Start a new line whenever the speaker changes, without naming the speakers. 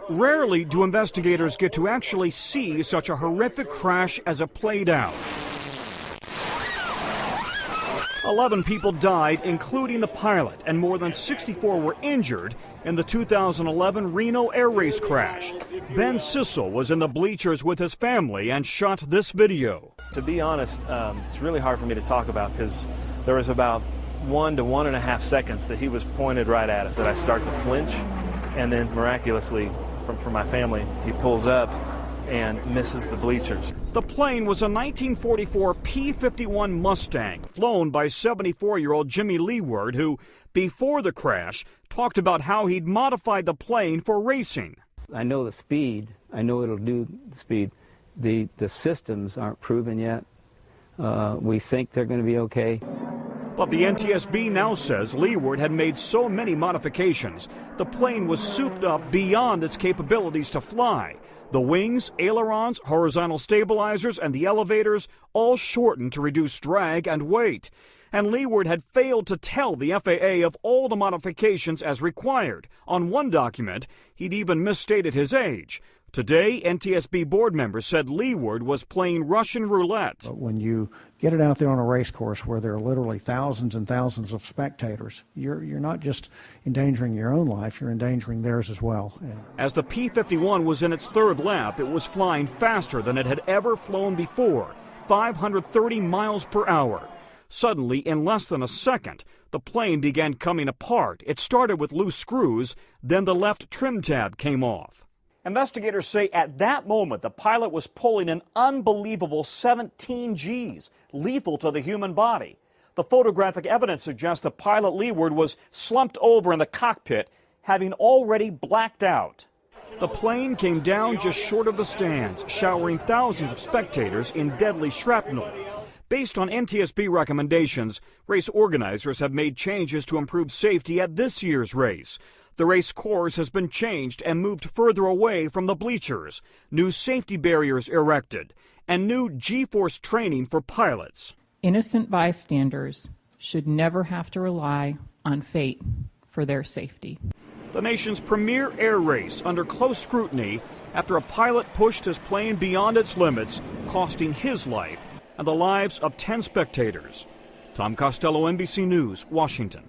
Rarely do investigators get to actually see such a horrific crash as it played out. 11 people died, including the pilot, and more than 64 were injured in the 2011 Reno air race crash. Ben Sissel was in the bleachers with his family and shot this video.
To be honest, it's really hard for me to talk about because there was about 1 to 1.5 seconds that he was pointed right at us that I start to flinch, and then miraculously, from my family, he pulls up and misses the bleachers.
The plane was a 1944 P-51 Mustang flown by 74-year-old Jimmy Leeward, who, before the crash, talked about how he'd modified the plane for racing.
I know the speed. I know it'll do the speed. The systems aren't proven yet. We think they're going to be okay.
But the NTSB now says Leeward had made so many modifications, the plane was souped up beyond its capabilities to fly. The wings, ailerons, horizontal stabilizers, and the elevators all shortened to reduce drag and weight. And Leeward had failed to tell the FAA of all the modifications as required. On one document, he'd even misstated his age. Today, NTSB board members said Leeward was playing Russian roulette.
But when you get it out there on a race course where there are literally thousands and thousands of spectators, you're not just endangering your own life, you're endangering theirs as well.
As the P-51 was in its third lap, it was flying faster than it had ever flown before, 530 miles per hour. Suddenly, in less than a second, the plane began coming apart. It started with loose screws, then the left trim tab came off. Investigators say at that moment, the pilot was pulling an unbelievable 17 Gs, lethal to the human body. The photographic evidence suggests the pilot Leeward was slumped over in the cockpit, having already blacked out. The plane came down just short of the stands, showering thousands of spectators in deadly shrapnel. Based on NTSB recommendations, race organizers have made changes to improve safety at this year's race. The race course has been changed and moved further away from the bleachers, new safety barriers erected, and new G-force training for pilots.
Innocent bystanders should never have to rely on fate for their safety.
The nation's premier air race under close scrutiny after a pilot pushed his plane beyond its limits, costing his life and the lives of 10 spectators. Tom Costello, NBC News, Washington.